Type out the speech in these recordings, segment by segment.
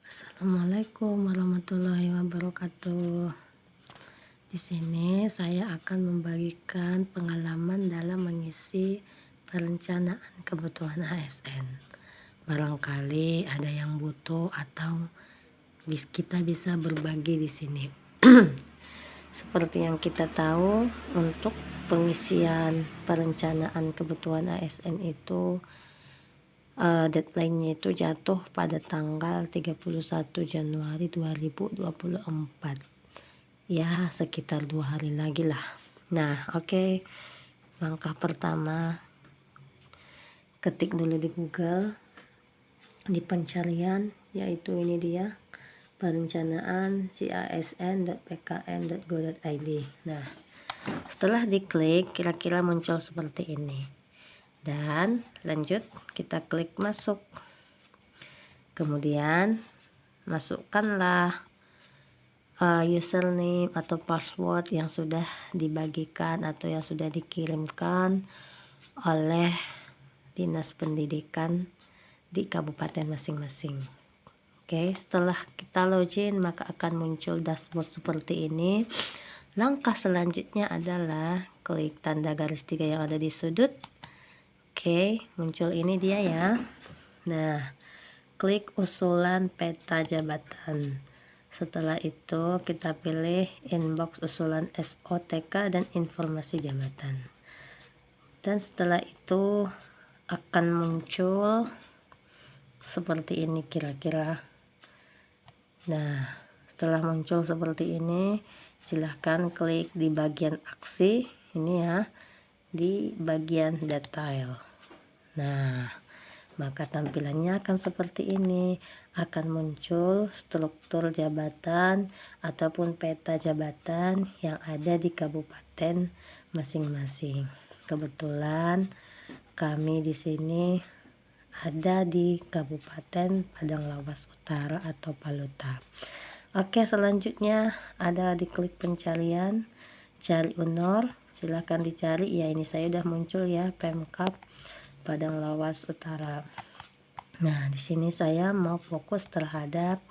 Assalamualaikum warahmatullahi wabarakatuh. Di sini saya akan membagikan pengalaman dalam mengisi perencanaan kebutuhan ASN. Barangkali ada yang butuh atau kita bisa berbagi di sini. Seperti yang kita tahu, untuk pengisian perencanaan kebutuhan ASN itu deadline-nya itu jatuh pada tanggal 31 Januari 2024. Ya, sekitar 2 hari lagi lah. Nah, oke. Langkah pertama, ketik dulu di Google, di pencarian, yaitu ini dia, perencanaan casn.pkm.go.id. Nah, setelah diklik, kira-kira muncul seperti ini. Dan lanjut, kita klik masuk. Kemudian masukkanlah username atau password yang sudah dibagikan atau yang sudah dikirimkan oleh Dinas Pendidikan di kabupaten masing-masing. Oke, setelah kita login maka akan muncul dashboard seperti ini. Langkah selanjutnya adalah klik tanda garis 3 yang ada di sudut. Oke, muncul ini dia ya. Nah, klik usulan peta jabatan. Setelah itu kita pilih inbox usulan SOTK dan informasi jabatan. Dan setelah itu akan muncul seperti ini kira-kira. Nah, setelah muncul seperti ini, silahkan klik di bagian aksi ini ya, di bagian detail. Nah, maka tampilannya akan seperti ini. Akan muncul struktur jabatan ataupun peta jabatan yang ada di kabupaten masing-masing. Kebetulan kami di sini ada di Kabupaten Padang Lawas Utara atau Paluta. Oke, selanjutnya ada di klik pencarian, cari UNOR. Silahkan dicari ya, ini saya udah muncul ya, Pemkab Padang Lawas Utara. Nah, di sini saya mau fokus terhadap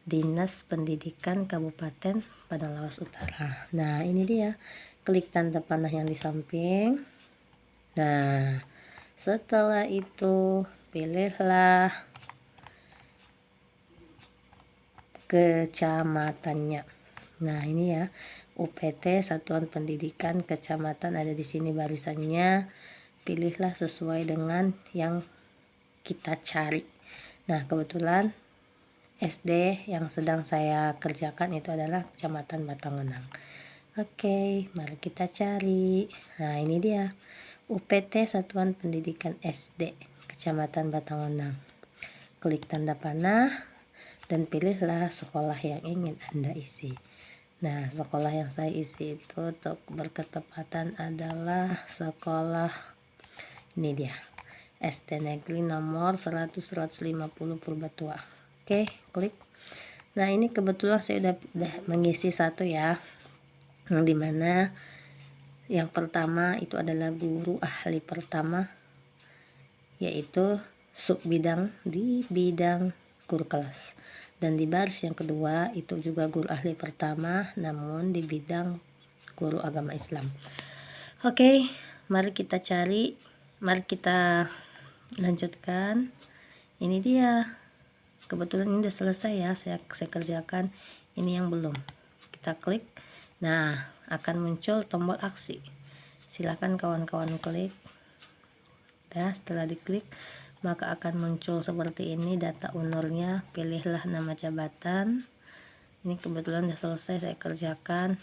Dinas Pendidikan Kabupaten Padang Lawas Utara. Nah, ini dia. Klik tanda panah yang di samping. Nah, setelah itu pilihlah kecamatannya. Nah, ini ya. UPT Satuan Pendidikan Kecamatan ada di sini barisannya. Pilihlah sesuai dengan yang kita cari. Nah, kebetulan SD yang sedang saya kerjakan itu adalah Kecamatan Batangonang. Oke, mari kita cari. Nah, ini dia UPT Satuan Pendidikan SD Kecamatan Batangonang. Klik tanda panah dan pilihlah sekolah yang ingin Anda isi. Nah, sekolah yang saya isi itu untuk berketepatan adalah sekolah ini dia, SD Negeri nomor 100-150 Purbatua. Oke, klik. Nah, ini kebetulan saya udah mengisi satu ya, yang dimana yang pertama itu adalah guru ahli pertama, yaitu sub bidang di bidang guru kelas. Dan di baris yang kedua itu juga guru ahli pertama, namun di bidang guru agama Islam. Oke, mari kita cari. Mari kita lanjutkan. Ini dia, kebetulan ini udah selesai ya, saya kerjakan. Ini yang belum, kita klik. Nah, akan muncul tombol aksi. Silahkan kawan-kawan klik. Nah, setelah diklik maka akan muncul seperti ini data UNOR-nya. Pilihlah nama jabatan. Ini kebetulan udah selesai saya kerjakan.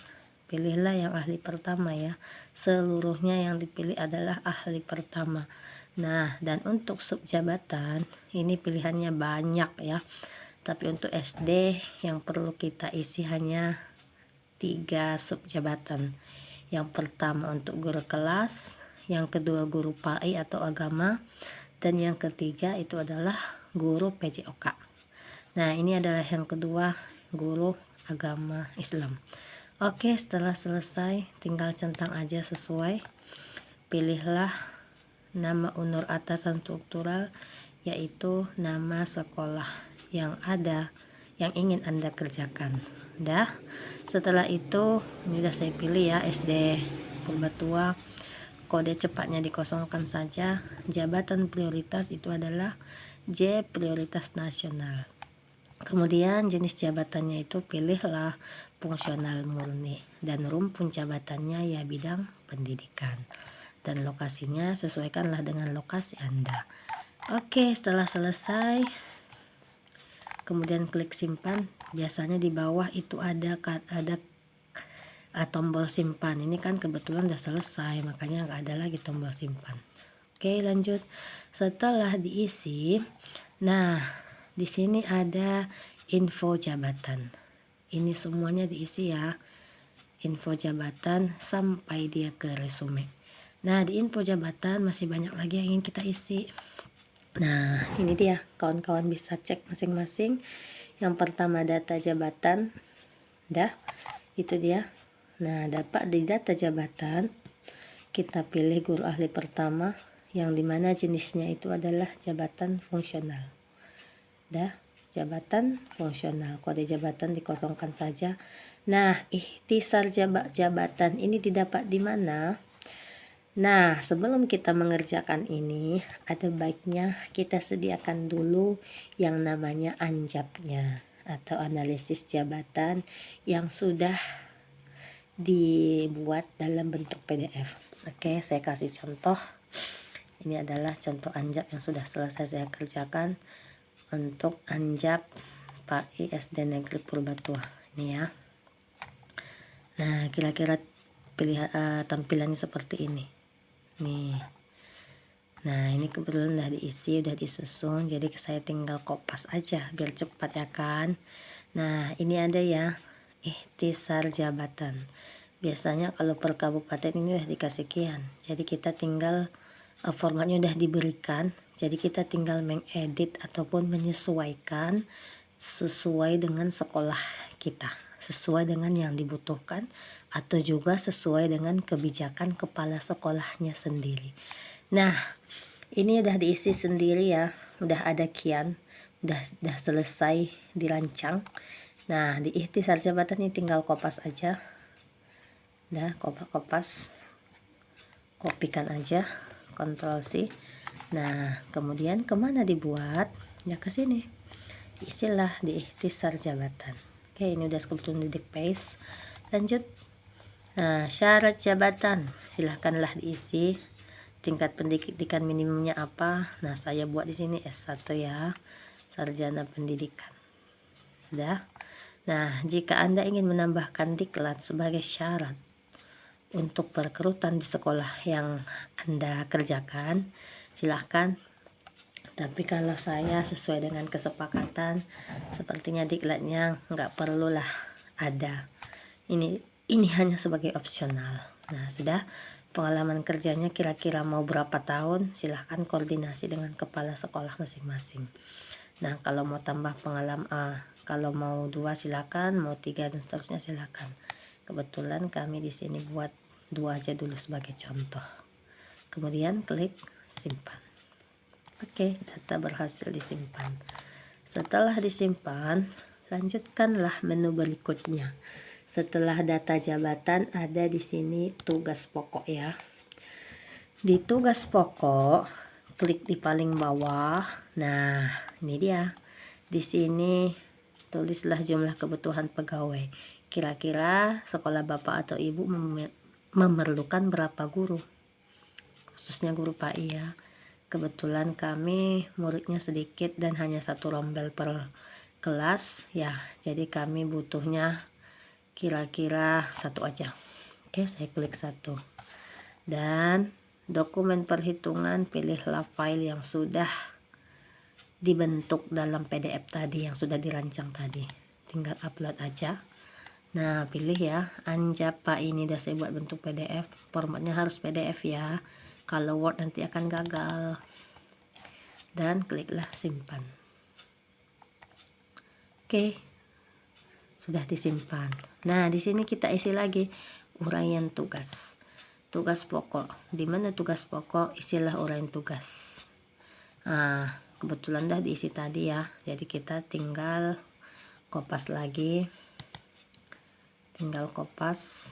Pilihlah yang ahli pertama ya. Seluruhnya yang dipilih adalah ahli pertama. Nah, dan untuk sub jabatan ini pilihannya banyak ya. Tapi untuk SD yang perlu kita isi hanya 3 sub jabatan. Yang pertama untuk guru kelas, yang kedua guru PAI atau agama, dan yang ketiga itu adalah guru PJOK. Nah, ini adalah yang kedua, guru agama Islam. Oke, setelah selesai tinggal centang aja sesuai. Pilihlah nama UNOR atasan struktural, yaitu nama sekolah yang ada yang ingin Anda kerjakan. Dah, setelah itu ini udah saya pilih ya, SD Purbatua. Kode cepatnya dikosongkan saja. Jabatan prioritas itu adalah J, prioritas nasional. Kemudian jenis jabatannya itu pilihlah fungsional murni, dan rumpun jabatannya ya bidang pendidikan, dan lokasinya sesuaikanlah dengan lokasi Anda. Oke, setelah selesai kemudian klik simpan. Biasanya di bawah itu ada tombol simpan. Ini kan kebetulan udah selesai, makanya nggak ada lagi tombol simpan. Oke, lanjut. Setelah diisi, nah di sini ada info jabatan. Ini semuanya diisi ya, info jabatan sampai dia ke resume. Nah, di info jabatan masih banyak lagi yang ingin kita isi. Nah, ini dia, kawan-kawan bisa cek masing-masing. Yang pertama data jabatan, dah, itu dia. Nah, dapat di data jabatan kita pilih guru ahli pertama, yang dimana jenisnya itu adalah jabatan fungsional. Dah, jabatan fungsional, kode jabatan dikosongkan saja. Nah, ikhtisar jabatan ini didapat di mana? Nah, sebelum kita mengerjakan ini, ada baiknya kita sediakan dulu yang namanya anjapnya atau analisis jabatan yang sudah dibuat dalam bentuk PDF. Oke, saya kasih contoh. Ini adalah contoh anjap yang sudah selesai saya kerjakan untuk anjap PAI SD Negeri Purbatua. Ini ya. Nah, kira-kira tampilannya seperti ini. Nih, nah ini kebetulan udah diisi, udah disusun, jadi saya tinggal kopas aja biar cepat ya kan. Nah, ini ada ya ikhtisar jabatan. Biasanya kalau per kabupaten ini udah dikasih sekian, jadi kita tinggal formatnya udah diberikan, jadi kita tinggal mengedit ataupun menyesuaikan sesuai dengan sekolah kita, sesuai dengan yang dibutuhkan, atau juga sesuai dengan kebijakan kepala sekolahnya sendiri. Nah, ini udah diisi sendiri ya, udah ada kian, udah selesai dirancang. Nah, di ikhtisar jabatan ini tinggal kopas aja. Dah, kopas, kopikan aja, Ctrl C. Nah, kemudian kemana dibuat? Ya ke sini, isilah di ikhtisar jabatan. Oke, ini udah kebetulan di paste. Lanjut. Nah, syarat jabatan silahkanlah diisi. Tingkat pendidikan minimumnya apa? Nah, saya buat di sini S1 ya, sarjana pendidikan. Sudah. Nah, jika Anda ingin menambahkan diklat sebagai syarat untuk perekrutan di sekolah yang Anda kerjakan, silahkan. Tapi kalau saya sesuai dengan kesepakatan, sepertinya diklatnya nggak perlulah ada. Ini hanya sebagai opsional. Nah, sudah. Pengalaman kerjanya kira-kira mau berapa tahun, silahkan koordinasi dengan kepala sekolah masing-masing. Nah, kalau mau tambah pengalaman, kalau mau 2 silahkan, mau 3 dan seterusnya silahkan. Kebetulan kami di sini buat 2 aja dulu sebagai contoh. Kemudian klik simpan. Oke, data berhasil disimpan. Setelah disimpan, lanjutkanlah menu berikutnya. Setelah data jabatan ada di sini tugas pokok ya. Di tugas pokok, klik di paling bawah. Nah, ini dia. Di sini tulislah jumlah kebutuhan pegawai. Kira-kira sekolah Bapak atau Ibu memerlukan berapa guru? Khususnya guru PAI ya. Kebetulan kami muridnya sedikit dan hanya 1 rombel per kelas ya. Jadi kami butuhnya kira-kira 1 aja. Oke, saya klik 1. Dan dokumen perhitungan, pilihlah file yang sudah dibentuk dalam PDF tadi, yang sudah dirancang tadi. Tinggal upload aja. Nah, pilih ya, anjap PAI ini udah saya buat bentuk PDF. Formatnya harus PDF ya. Kalau Word nanti akan gagal. Dan kliklah simpan. Oke. Sudah disimpan. Nah, di sini kita isi lagi uraian tugas. Tugas pokok. Di mana tugas pokok? Isilah uraian tugas. Nah, kebetulan dah diisi tadi ya. Jadi kita tinggal kopas lagi, tinggal kopas.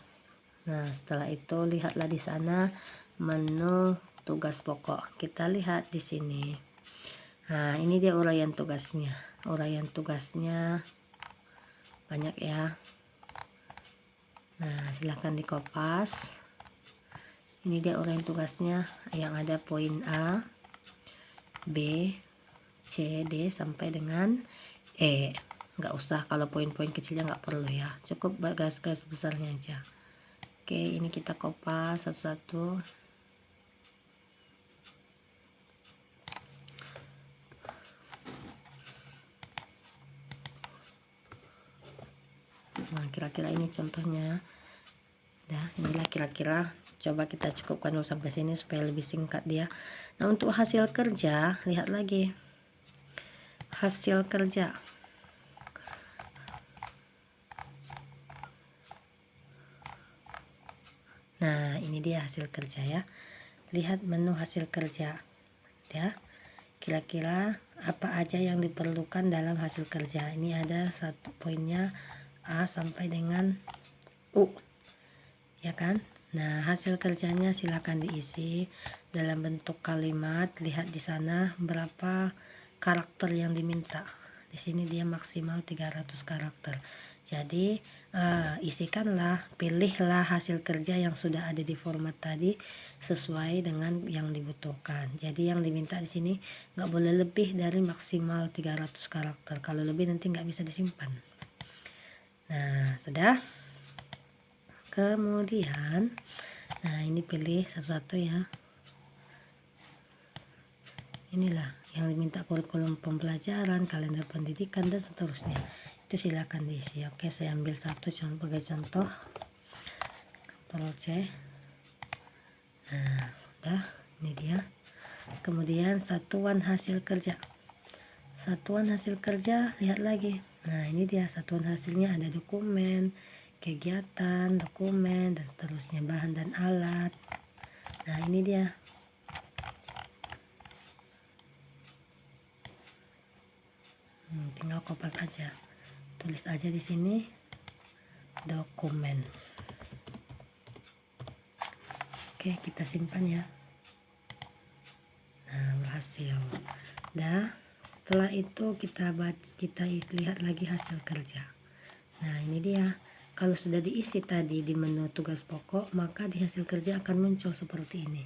Nah, setelah itu lihatlah di sana menu tugas pokok. Kita lihat di sini. Nah, ini dia uraian tugasnya. Uraian tugasnya banyak ya. Nah, silahkan dikopas. Ini dia uraian tugasnya yang ada poin A, B, C, D sampai dengan E. Nggak usah, kalau poin-poin kecilnya nggak perlu ya, cukup garis-garis besarnya aja. Oke, ini kita kopas satu-satu. Nah, kira-kira ini contohnya. Nah, inilah kira-kira. Coba kita cukupkan dulu sampai sini supaya lebih singkat dia. Nah, untuk hasil kerja, lihat lagi. Hasil kerja. Nah, ini dia hasil kerja ya. Lihat menu hasil kerja. Ya. Kira-kira apa aja yang diperlukan dalam hasil kerja. Ini ada satu poinnya A sampai dengan U. Ya kan? Nah, hasil kerjanya silakan diisi dalam bentuk kalimat. Lihat di sana berapa karakter yang diminta. Di sini dia maksimal 300 karakter. Jadi isikanlah, pilihlah hasil kerja yang sudah ada di format tadi sesuai dengan yang dibutuhkan. Jadi yang diminta di sini nggak boleh lebih dari maksimal 300 karakter. Kalau lebih nanti nggak bisa disimpan. Nah, sudah. Kemudian, nah ini pilih satu-satu ya. Inilah yang diminta kurikulum pembelajaran, kalender pendidikan dan seterusnya. Itu silakan diisi. Oke, saya ambil satu sebagai contoh. Ctrl C. Nah, udah, ini dia. Kemudian satuan hasil kerja. Satuan hasil kerja, lihat lagi. Nah, ini dia satuan hasilnya, ada dokumen, kegiatan, dokumen dan seterusnya, bahan dan alat. Nah, ini dia. Tinggal kopas aja. Tulis aja di sini dokumen. Oke, kita simpan ya. Nah, berhasil. Dah, setelah itu kita lihat lagi hasil kerja. Nah, ini dia. Kalau sudah diisi tadi di menu tugas pokok, maka di hasil kerja akan muncul seperti ini.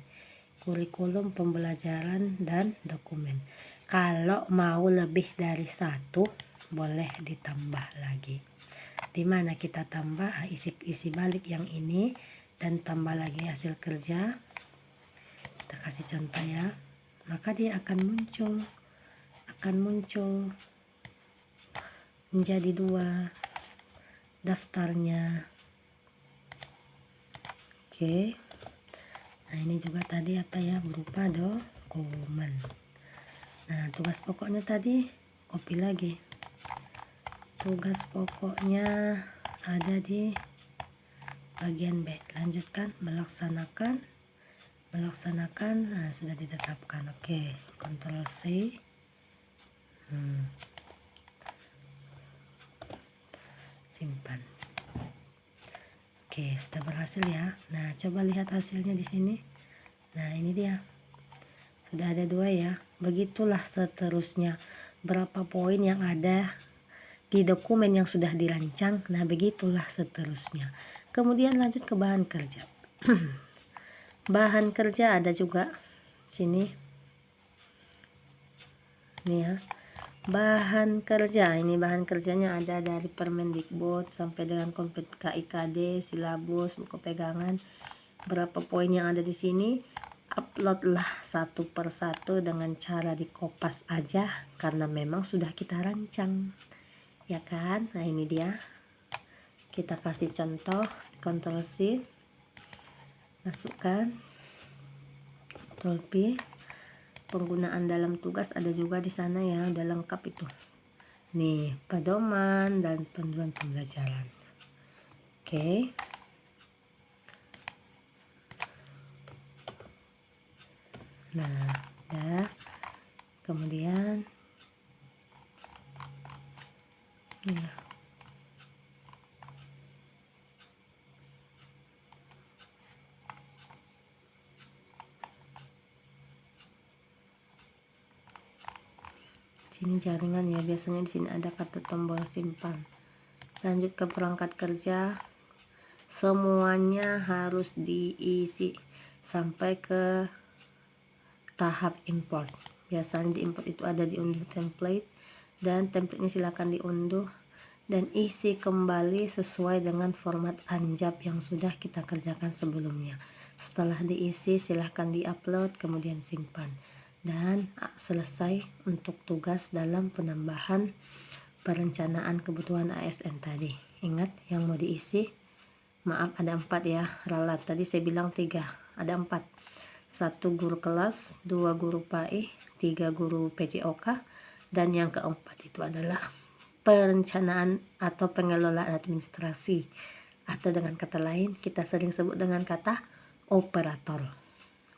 Kurikulum pembelajaran dan dokumen. Kalau mau lebih dari satu, boleh ditambah lagi. Dimana kita tambah isi balik yang ini dan tambah lagi hasil kerja. Kita kasih contoh ya. Maka dia akan muncul menjadi dua daftarnya. Oke. Nah, ini juga tadi apa ya, berupa dokumen. Nah, tugas pokoknya tadi copy lagi. Tugas pokoknya ada di bagian B. Lanjutkan melaksanakan. Nah, sudah ditetapkan. Oke, Ctrl C. Simpan. Oke, sudah berhasil ya. Nah, coba lihat hasilnya di sini. Nah, ini dia. Sudah ada dua ya. Begitulah seterusnya. Berapa poin yang ada di dokumen yang sudah dirancang. Nah, begitulah seterusnya. Kemudian lanjut ke bahan kerja. Bahan kerja ada juga sini. Nih ya. Bahan kerja, ini bahan kerjanya ada dari Permendikbud sampai dengan kompet KIKD, silabus, buku pegangan. Berapa poin yang ada di sini? Uploadlah satu persatu dengan cara dikopas aja karena memang sudah kita rancang, ya kan? Nah, ini dia. Kita kasih contoh, Ctrl C, masukkan, Ctrl P. Penggunaan dalam tugas ada juga di sana ya, udah lengkap itu. Nih, pedoman dan panduan pembelajaran. Oke. Nah, udah. Kemudian ya, Sini jaringan ya, biasanya di sini ada kata tombol simpan. Lanjut ke perangkat kerja, semuanya harus diisi sampai ke tahap import. Biasanya di import itu ada diunduh template, dan templatenya silahkan diunduh dan isi kembali sesuai dengan format anjab yang sudah kita kerjakan sebelumnya. Setelah diisi silahkan diupload, kemudian simpan. Dan selesai untuk tugas dalam penambahan perencanaan kebutuhan ASN tadi. Ingat yang mau diisi, maaf ada 4 ya, ralat tadi saya bilang 3, ada 4. 1 guru kelas, 2 guru PAI, 3 guru PJOK, dan yang keempat itu adalah perencanaan atau pengelolaan administrasi, atau dengan kata lain kita sering sebut dengan kata operator.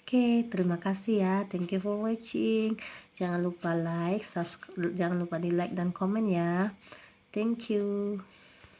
Oke, terima kasih ya. Thank you for watching. Jangan lupa like, subscribe, jangan lupa di like dan komen ya. Thank you.